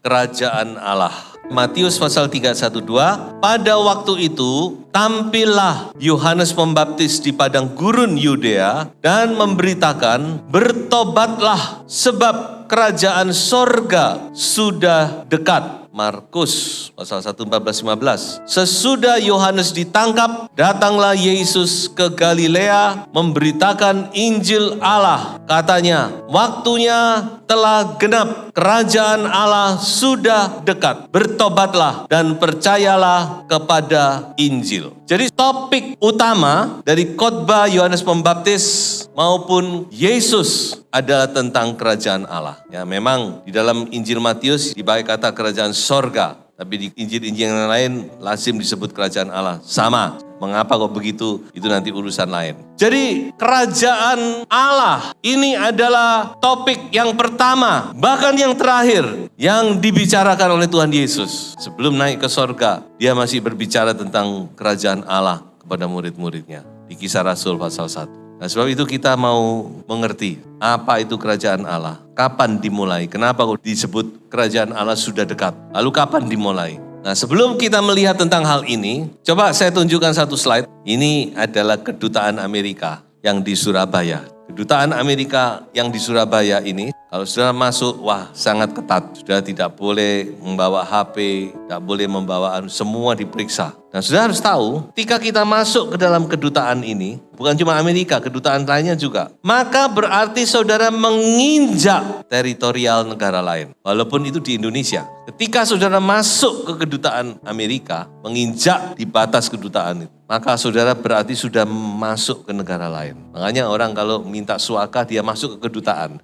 kerajaan Allah. Matius pasal 3:1-2, pada waktu itu tampillah Yohanes Pembaptis di padang gurun Yudea dan memberitakan, bertobatlah sebab kerajaan sorga sudah dekat. Markus pasal 1:14-15. Sesudah Yohanes ditangkap, datanglah Yesus ke Galilea memberitakan Injil Allah. Katanya, waktunya telah genap, kerajaan Allah sudah dekat. Bertobatlah dan percayalah kepada Injil. Jadi topik utama dari khotbah Yohanes Pembaptis maupun Yesus adalah tentang kerajaan Allah. Ya, memang di dalam Injil Matius dipakai kata kerajaan sorga, tapi di Injil-Injil yang lain lazim disebut kerajaan Allah. Sama. Mengapa kok begitu? Itu nanti urusan lain. Jadi kerajaan Allah ini adalah topik yang pertama, bahkan yang terakhir yang dibicarakan oleh Tuhan Yesus. Sebelum naik ke sorga, dia masih berbicara tentang kerajaan Allah kepada murid-muridnya. Di Kisah Rasul pasal 1. Nah, sebab itu kita mau mengerti apa itu kerajaan Allah. Kapan dimulai? Kenapa kok disebut kerajaan Allah sudah dekat? Lalu kapan dimulai? Nah, sebelum kita melihat tentang hal ini, coba saya tunjukkan satu slide. Ini adalah kedutaan Amerika yang di Surabaya. Kedutaan Amerika yang di Surabaya ini, kalau sudah masuk, wah sangat ketat. Sudah tidak boleh membawa HP, tidak boleh membawa, semua diperiksa. Nah, sudah harus tahu, ketika kita masuk ke dalam kedutaan ini, bukan cuma Amerika, kedutaan lainnya juga. Maka berarti saudara menginjak teritorial negara lain. Walaupun itu di Indonesia. Ketika saudara masuk ke kedutaan Amerika, menginjak di batas kedutaan itu, maka saudara berarti sudah masuk ke negara lain. Makanya orang kalau minta suaka, dia masuk ke kedutaan.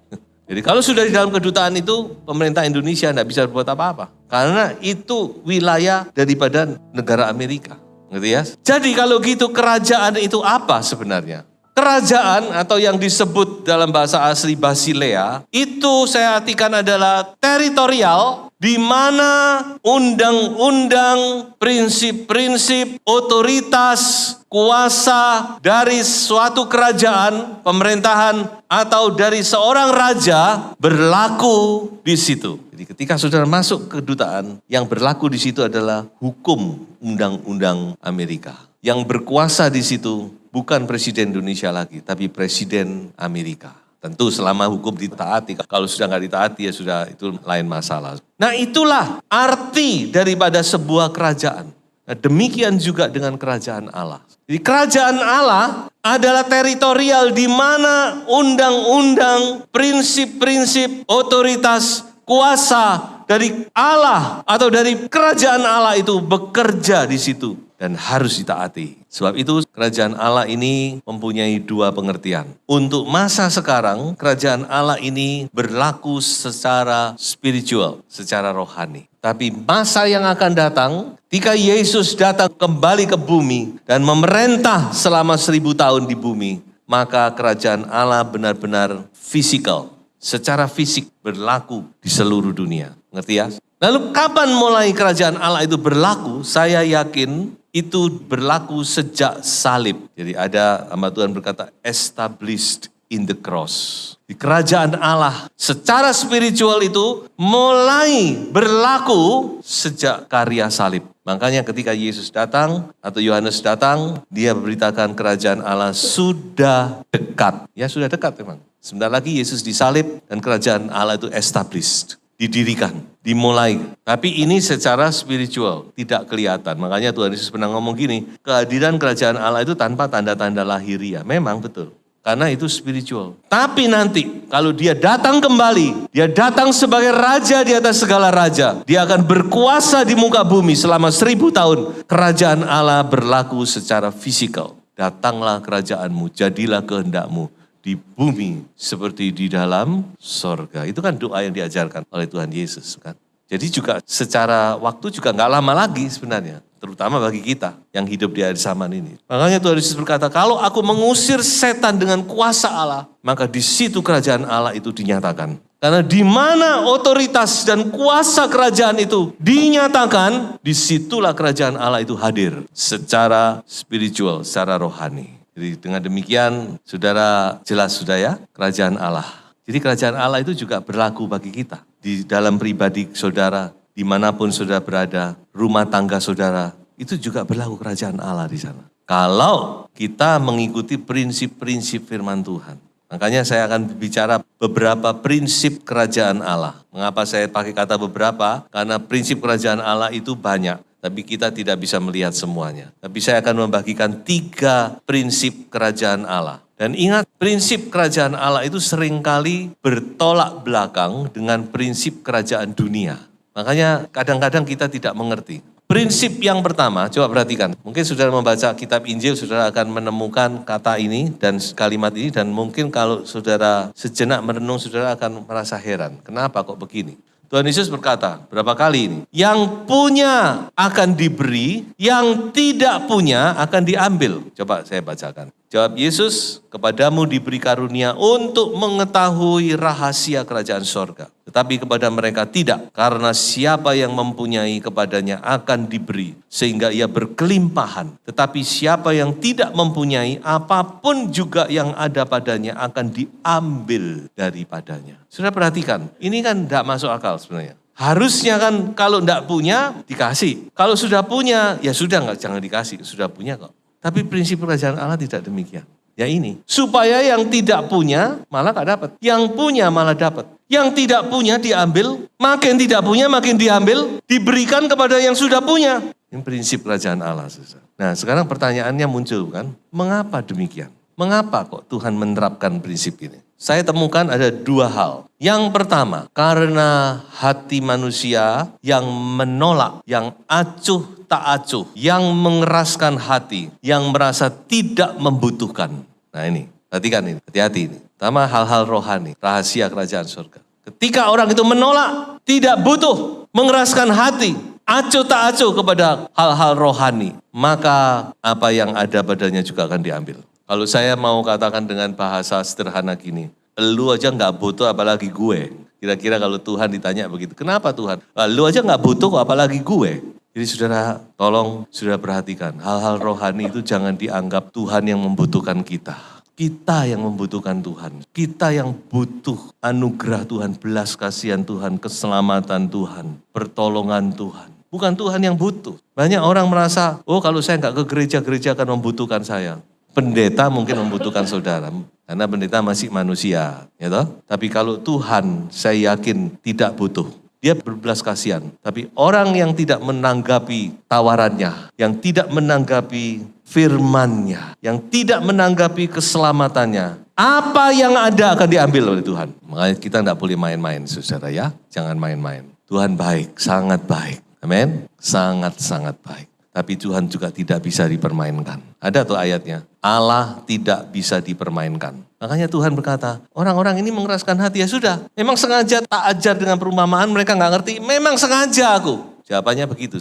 Jadi kalau sudah di dalam kedutaan itu, pemerintah Indonesia tidak bisa berbuat apa-apa. Karena itu wilayah daripada negara Amerika. Ngerti ya? Jadi kalau gitu kerajaan itu apa sebenarnya? Kerajaan atau yang disebut dalam bahasa asli Basilea, itu saya artikan adalah teritorial di mana undang-undang, prinsip-prinsip, otoritas, kuasa dari suatu kerajaan, pemerintahan, atau dari seorang raja berlaku di situ. Jadi ketika saudara masuk ke kedutaan, yang berlaku di situ adalah hukum undang-undang Amerika. Yang berkuasa di situ bukan presiden Indonesia lagi, tapi presiden Amerika. Tentu selama hukum ditaati, kalau sudah nggak ditaati ya sudah itu lain masalah. Nah, itulah arti daripada sebuah kerajaan. Nah, demikian juga dengan kerajaan Allah. Jadi kerajaan Allah adalah teritorial di mana undang-undang, prinsip-prinsip, otoritas, kuasa dari Allah atau dari kerajaan Allah itu bekerja di situ dan harus ditaati. Sebab itu kerajaan Allah ini mempunyai dua pengertian. Untuk masa sekarang, kerajaan Allah ini berlaku secara spiritual, secara rohani. Tapi masa yang akan datang, ketika Yesus datang kembali ke bumi dan memerintah selama 1000 tahun di bumi, maka kerajaan Allah benar-benar fisikal, secara fisik berlaku di seluruh dunia. Ngerti ya? Lalu kapan mulai kerajaan Allah itu berlaku? Saya yakin itu berlaku sejak salib. Jadi ada hamba Tuhan berkata, established in the cross. Di kerajaan Allah secara spiritual itu mulai berlaku sejak karya salib. Makanya ketika Yesus datang atau Yohanes datang, dia beritakan kerajaan Allah sudah dekat. Ya sudah dekat memang. Sebentar lagi Yesus disalib dan kerajaan Allah itu established. Didirikan, dimulai. Tapi ini secara spiritual, tidak kelihatan. Makanya Tuhan Yesus pernah ngomong gini, kehadiran kerajaan Allah itu tanpa tanda-tanda lahiriah. Memang betul, karena itu spiritual. Tapi nanti, kalau dia datang kembali, dia datang sebagai raja di atas segala raja. Dia akan berkuasa di muka bumi selama 1000 tahun. Kerajaan Allah berlaku secara fisikal. Datanglah kerajaanmu, jadilah kehendakmu. Di bumi seperti di dalam sorga. Itu kan doa yang diajarkan oleh Tuhan Yesus kan. Jadi juga secara waktu juga gak lama lagi sebenarnya. Terutama bagi kita yang hidup di akhir zaman ini. Makanya Tuhan Yesus berkata, kalau aku mengusir setan dengan kuasa Allah, maka di situ kerajaan Allah itu dinyatakan. Karena di mana otoritas dan kuasa kerajaan itu dinyatakan, disitulah kerajaan Allah itu hadir. Secara spiritual, secara rohani. Jadi dengan demikian, saudara jelas sudah ya, kerajaan Allah. Jadi kerajaan Allah itu juga berlaku bagi kita. di dalam pribadi saudara, dimanapun saudara berada, rumah tangga saudara, itu juga berlaku kerajaan Allah di sana. Kalau kita mengikuti prinsip-prinsip firman Tuhan. Makanya saya akan bicara beberapa prinsip kerajaan Allah. Mengapa saya pakai kata beberapa? Karena prinsip kerajaan Allah itu banyak, tapi kita tidak bisa melihat semuanya. Tapi saya akan membagikan 3 prinsip kerajaan Allah. Dan ingat, prinsip kerajaan Allah itu seringkali bertolak belakang dengan prinsip kerajaan dunia. Makanya kadang-kadang kita tidak mengerti. Prinsip yang pertama, coba perhatikan. Mungkin saudara membaca kitab Injil, saudara akan menemukan kata ini dan kalimat ini. Dan mungkin kalau saudara sejenak merenung, saudara akan merasa heran. Kenapa kok begini? Tuhan Yesus berkata, berapa kali ini? Yang punya akan diberi, yang tidak punya akan diambil. Coba saya bacakan. Jawab Yesus, kepadamu diberi karunia untuk mengetahui rahasia kerajaan sorga. Tetapi kepada mereka tidak, karena siapa yang mempunyai kepadanya akan diberi, sehingga ia berkelimpahan. Tetapi siapa yang tidak mempunyai, apapun juga yang ada padanya akan diambil daripadanya. Sudah perhatikan, ini kan tidak masuk akal sebenarnya. Harusnya kan kalau tidak punya, dikasih. Kalau sudah punya, ya sudah, jangan dikasih, sudah punya kok. Tapi prinsip kerajaan Allah tidak demikian. Ya ini, supaya yang tidak punya malah gak dapat. Yang punya malah dapat. Yang tidak punya diambil, makin tidak punya makin diambil, diberikan kepada yang sudah punya. Ini prinsip kerajaan Allah. Nah sekarang pertanyaannya muncul kan, mengapa demikian? Mengapa kok Tuhan menerapkan prinsip ini? Saya temukan ada 2 hal. Yang pertama, karena hati manusia yang menolak, yang acuh tak acuh, yang mengeraskan hati, yang merasa tidak membutuhkan. Nah ini, perhatikan ini, hati-hati ini. Pertama hal-hal rohani, rahasia kerajaan surga. Ketika orang itu menolak, tidak butuh, mengeraskan hati, acuh tak acuh kepada hal-hal rohani, maka apa yang ada padanya juga akan diambil. Kalau saya mau katakan dengan bahasa sederhana gini, lu aja gak butuh apalagi gue. Kira-kira kalau Tuhan ditanya begitu, kenapa Tuhan? Lu aja gak butuh kok apalagi gue. Jadi saudara, tolong saudara perhatikan, hal-hal rohani itu jangan dianggap Tuhan yang membutuhkan kita. Kita yang membutuhkan Tuhan. Kita yang butuh anugerah Tuhan, belas kasihan Tuhan, keselamatan Tuhan, pertolongan Tuhan. Bukan Tuhan yang butuh. Banyak orang merasa, oh kalau saya gak ke gereja akan membutuhkan saya. Pendeta mungkin membutuhkan saudara, karena pendeta masih manusia, ya toh? Tapi kalau Tuhan, saya yakin tidak butuh. Dia berbelas kasihan. Tapi orang yang tidak menanggapi tawarannya, yang tidak menanggapi firman-Nya, yang tidak menanggapi keselamatannya, apa yang ada akan diambil oleh Tuhan. Makanya kita tidak boleh main-main, saudara ya. Jangan main-main. Tuhan baik, sangat baik. Amin. Sangat-sangat baik. Tapi Tuhan juga tidak bisa dipermainkan. Ada tuh ayatnya, Allah tidak bisa dipermainkan. Makanya Tuhan berkata, orang-orang ini mengeraskan hati, ya sudah. Memang sengaja tak ajar dengan perumpamaan, mereka gak ngerti. Memang sengaja aku. Jawabannya begitu.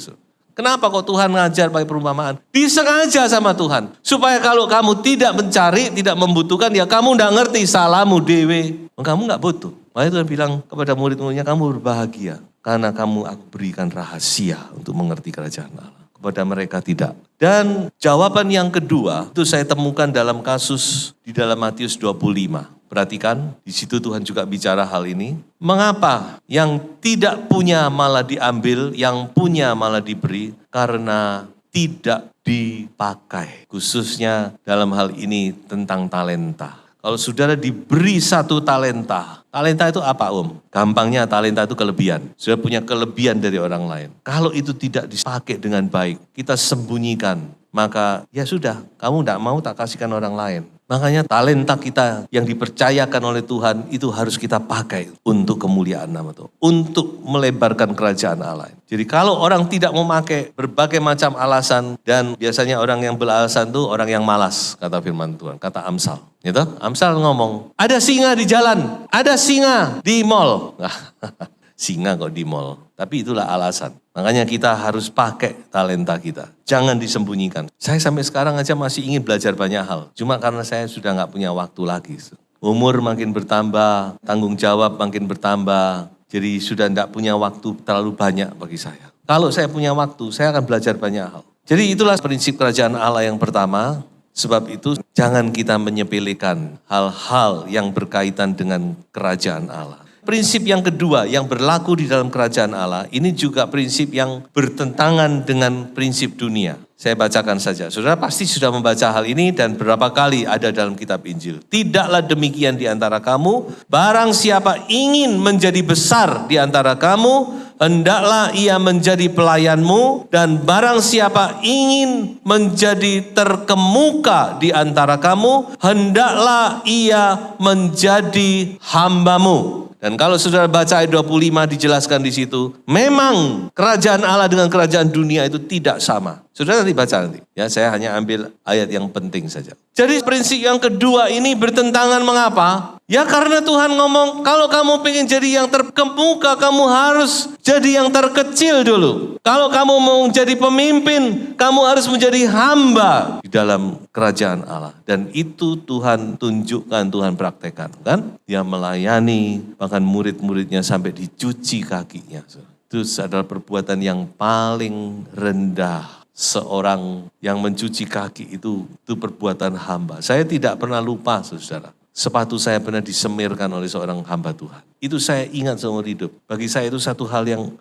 Kenapa kok Tuhan ngajar pakai perumpamaan? Disengaja sama Tuhan. Supaya kalau kamu tidak mencari, tidak membutuhkan, ya kamu gak ngerti, salahmu dewe. Kamu gak butuh. Makanya Tuhan bilang kepada murid-muridnya, kamu berbahagia. Karena kamu aku berikan rahasia untuk mengerti kerajaan Allah. Kepada mereka tidak. Dan jawaban yang kedua itu saya temukan dalam kasus di dalam Matius 25. Perhatikan, di situ Tuhan juga bicara hal ini. Mengapa yang tidak punya malah diambil, yang punya malah diberi? Karena tidak dipakai. Khususnya dalam hal ini tentang talenta. Kalau saudara diberi 1 talenta, talenta itu apa Gampangnya talenta itu kelebihan. Saudara punya kelebihan dari orang lain. Kalau itu tidak dipakai dengan baik, kita sembunyikan, maka ya sudah, kamu tidak mau tak kasihkan orang lain. Makanya talenta kita yang dipercayakan oleh Tuhan itu harus kita pakai untuk kemuliaan nama Tuhan. Untuk melebarkan kerajaan Allah. Jadi kalau orang tidak memakai berbagai macam alasan, dan biasanya orang yang beralasan itu orang yang malas, kata firman Tuhan, kata Amsal. Gitu? Amsal ngomong, ada singa di jalan, ada singa di mall. Singa kok di mall, tapi itulah alasan. Makanya kita harus pakai talenta kita. Jangan disembunyikan. Saya sampai sekarang aja masih ingin belajar banyak hal. Cuma karena saya sudah gak punya waktu lagi. Umur makin bertambah, tanggung jawab makin bertambah. Jadi sudah gak punya waktu terlalu banyak bagi saya. Kalau saya punya waktu, saya akan belajar banyak hal. Jadi itulah prinsip kerajaan Allah yang pertama. Sebab itu jangan kita menyepelekan hal-hal yang berkaitan dengan kerajaan Allah. Prinsip yang kedua yang berlaku di dalam kerajaan Allah, ini juga prinsip yang bertentangan dengan prinsip dunia. Saya bacakan saja. Saudara pasti sudah membaca hal ini dan berapa kali ada dalam kitab Injil. Tidaklah demikian di antara kamu, barang siapa ingin menjadi besar di antara kamu, hendaklah ia menjadi pelayanmu, dan barang siapa ingin menjadi terkemuka di antara kamu, hendaklah ia menjadi hambamu. Dan kalau saudara baca ayat 25 dijelaskan di situ, memang kerajaan Allah dengan kerajaan dunia itu tidak sama. Saudara nanti baca nanti. Ya, saya hanya ambil ayat yang penting saja. Jadi prinsip yang kedua ini bertentangan mengapa? Ya karena Tuhan ngomong, kalau kamu pengen jadi yang terkemuka, kamu harus jadi yang terkecil dulu. Kalau kamu mau jadi pemimpin, kamu harus menjadi hamba di dalam kerajaan Allah. Dan itu Tuhan tunjukkan, Tuhan praktekkan. Kan? Dia melayani, bahkan murid-muridnya sampai dicuci kakinya. Itu adalah perbuatan yang paling rendah. Seorang yang mencuci kaki itu perbuatan hamba. Saya tidak pernah lupa, saudara. Sepatu saya pernah disemirkan oleh seorang hamba Tuhan. Itu saya ingat seumur hidup. Bagi saya itu satu hal yang,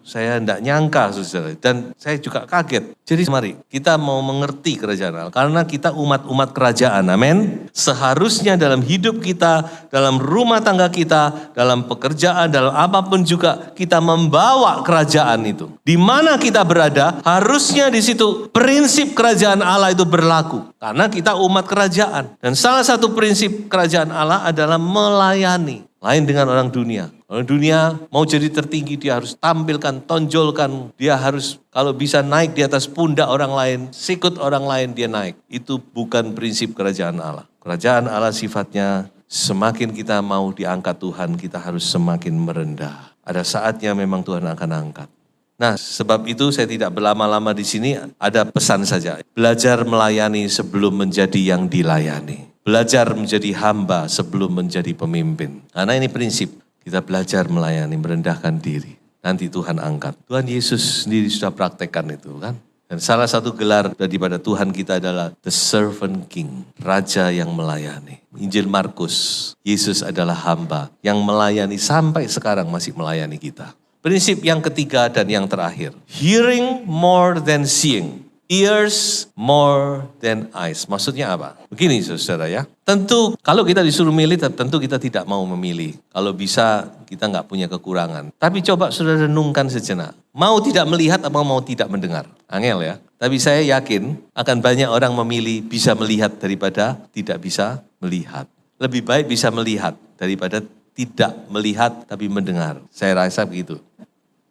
saya tidak nyangka, saudara. Dan saya juga kaget. Jadi mari kita mau mengerti kerajaan Allah. Karena kita umat-umat kerajaan, amin. Seharusnya dalam hidup kita, dalam rumah tangga kita, dalam pekerjaan, dalam apapun juga kita membawa kerajaan itu. Di mana kita berada, harusnya di situ prinsip kerajaan Allah itu berlaku. Karena kita umat kerajaan. Dan salah satu prinsip kerajaan Allah adalah melayani. Lain dengan orang dunia. Orang dunia mau jadi tertinggi, dia harus tampilkan, tonjolkan. Dia harus kalau bisa naik di atas pundak orang lain, sikut orang lain dia naik. Itu bukan prinsip kerajaan Allah. Kerajaan Allah sifatnya semakin kita mau diangkat Tuhan, kita harus semakin merendah. Ada saatnya memang Tuhan akan angkat. Nah, sebab itu saya tidak berlama-lama di sini, ada pesan saja. Belajar melayani sebelum menjadi yang dilayani. Belajar menjadi hamba sebelum menjadi pemimpin. Karena ini prinsip, kita belajar melayani, merendahkan diri. Nanti Tuhan angkat. Tuhan Yesus sendiri sudah praktekkan itu kan. Dan salah satu gelar daripada Tuhan kita adalah The Servant King, Raja yang melayani. Injil Markus, Yesus adalah hamba yang melayani sampai sekarang masih melayani kita. Prinsip yang ketiga dan yang terakhir, hearing more than seeing. Ears more than eyes. Maksudnya apa? Begini saudara ya. Tentu kalau kita disuruh milih, tentu kita tidak mau memilih. Kalau bisa kita nggak punya kekurangan. Tapi coba saudara renungkan sejenak. Mau tidak melihat atau mau tidak mendengar? Angel ya. Tapi saya yakin akan banyak orang memilih bisa melihat daripada tidak bisa melihat. Lebih baik bisa melihat daripada tidak melihat tapi mendengar. Saya rasa begitu.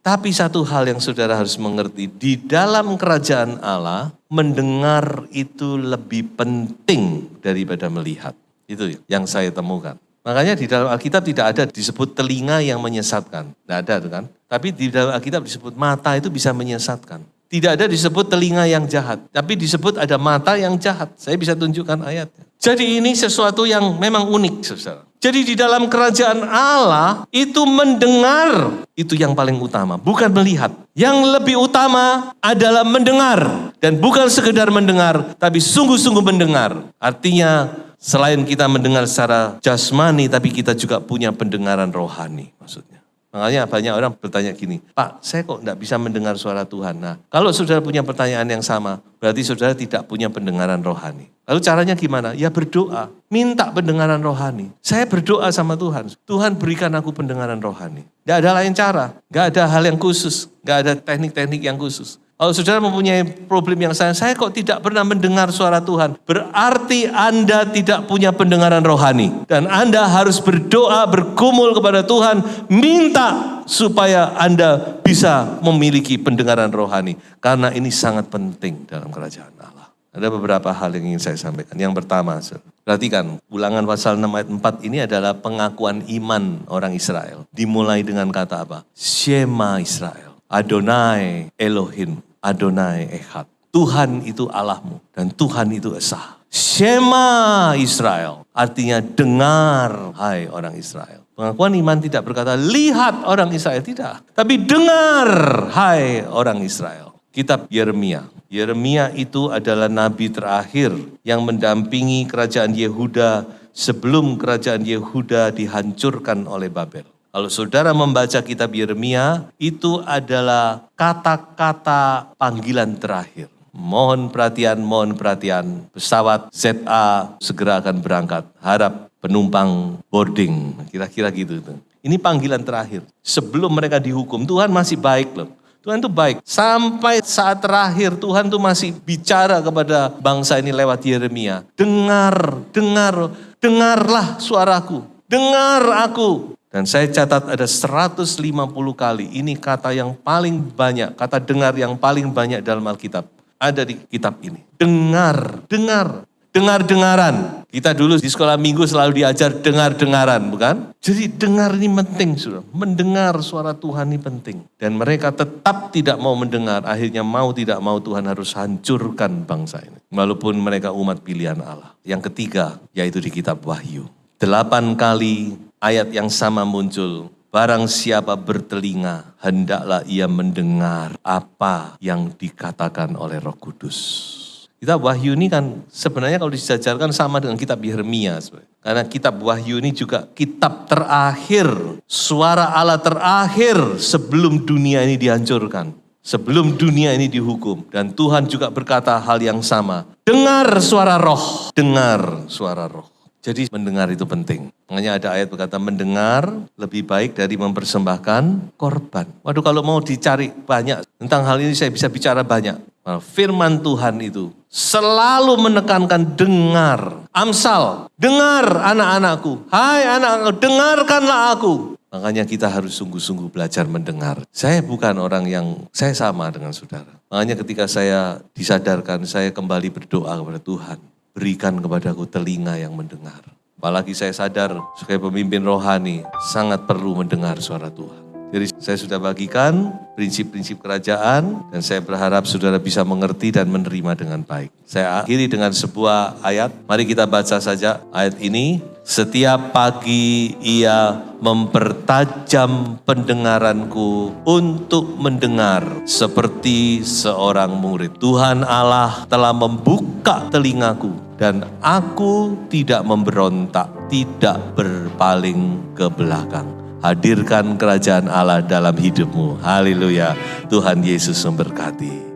Tapi satu hal yang saudara harus mengerti, di dalam kerajaan Allah, mendengar itu lebih penting daripada melihat. Itu yang saya temukan. Makanya di dalam Alkitab tidak ada disebut telinga yang menyesatkan. Tidak ada itu kan. Tapi di dalam Alkitab disebut mata itu bisa menyesatkan. Tidak ada disebut telinga yang jahat. Tapi disebut ada mata yang jahat. Saya bisa tunjukkan ayatnya. Jadi ini sesuatu yang memang unik, saudara. Jadi di dalam kerajaan Allah itu mendengar itu yang paling utama, bukan melihat. Yang lebih utama adalah mendengar dan bukan sekedar mendengar, tapi sungguh-sungguh mendengar. Artinya selain kita mendengar secara jasmani, tapi kita juga punya pendengaran rohani maksudnya. Makanya banyak orang bertanya gini, Pak, saya kok enggak bisa mendengar suara Tuhan? Nah, kalau saudara punya pertanyaan yang sama, berarti saudara tidak punya pendengaran rohani. Lalu caranya gimana? Ya berdoa, minta pendengaran rohani. Saya berdoa sama Tuhan, Tuhan berikan aku pendengaran rohani. Enggak ada lain cara, enggak ada hal yang khusus, enggak ada teknik-teknik yang khusus. Kalau saudara mempunyai problem yang saya kok tidak pernah mendengar suara Tuhan. Berarti Anda tidak punya pendengaran rohani. Dan Anda harus berdoa, bergumul kepada Tuhan. Minta supaya Anda bisa memiliki pendengaran rohani. Karena ini sangat penting dalam kerajaan Allah. Ada beberapa hal yang ingin saya sampaikan. Yang pertama, perhatikan, Ulangan pasal 6 ayat 4 ini adalah pengakuan iman orang Israel. Dimulai dengan kata apa? Shema Israel. Adonai Elohim, Adonai Echad. Tuhan itu Allahmu dan Tuhan itu Esa. Shema Israel, artinya dengar hai orang Israel. Pengakuan iman tidak berkata lihat orang Israel, tidak. Tapi dengar hai orang Israel. Kitab Yeremia. Yeremia itu adalah nabi terakhir yang mendampingi kerajaan Yehuda sebelum kerajaan Yehuda dihancurkan oleh Babel. Kalau saudara membaca kitab Yeremia, itu adalah kata-kata panggilan terakhir. Mohon perhatian, pesawat ZA segera akan berangkat. Harap penumpang boarding, kira-kira gitu. Ini panggilan terakhir. Sebelum mereka dihukum, Tuhan masih baik loh. Tuhan itu baik. Sampai saat terakhir Tuhan itu masih bicara kepada bangsa ini lewat Yeremia. Dengarlah suaraku. Dengar aku. Dan saya catat ada 150 kali. Ini kata yang paling banyak, kata dengar yang paling banyak dalam Alkitab. Ada di kitab ini. Dengar-dengaran. Kita dulu di sekolah minggu selalu diajar dengar-dengaran, bukan? Jadi dengar ini penting, saudara. Mendengar suara Tuhan ini penting. Dan mereka tetap tidak mau mendengar. Akhirnya mau tidak mau Tuhan harus hancurkan bangsa ini. Walaupun mereka umat pilihan Allah. Yang ketiga, yaitu di kitab Wahyu. 8 kali ayat yang sama muncul. Barang siapa bertelinga, hendaklah ia mendengar apa yang dikatakan oleh Roh Kudus. Kitab Wahyu ini kan sebenarnya kalau disejarkan sama dengan kitab Yeremia. Karena kitab Wahyu ini juga kitab terakhir, suara Allah terakhir sebelum dunia ini dihancurkan. Sebelum dunia ini dihukum. Dan Tuhan juga berkata hal yang sama. Dengar suara roh, dengar suara roh. Jadi mendengar itu penting. Makanya ada ayat berkata mendengar lebih baik dari mempersembahkan korban. Waduh kalau mau dicari banyak. Tentang hal ini saya bisa bicara banyak. Firman Tuhan itu selalu menekankan dengar. Amsal, dengar anak-anakku. Hai anak-anakku, dengarkanlah aku. Makanya kita harus sungguh-sungguh belajar mendengar. Saya bukan orang yang, saya sama dengan saudara. Makanya ketika saya disadarkan, saya kembali berdoa kepada Tuhan. Berikan kepadaku telinga yang mendengar. Apalagi saya sadar sebagai pemimpin rohani sangat perlu mendengar suara Tuhan. Jadi saya sudah bagikan prinsip-prinsip kerajaan dan saya berharap saudara bisa mengerti dan menerima dengan baik. Saya akhiri dengan sebuah ayat. Mari kita baca saja ayat ini. Setiap pagi ia mempertajam pendengaranku untuk mendengar seperti seorang murid. Tuhan Allah telah membuka telingaku dan aku tidak memberontak, tidak berpaling ke belakang. Hadirkan kerajaan Allah dalam hidupmu. Haleluya. Tuhan Yesus memberkati.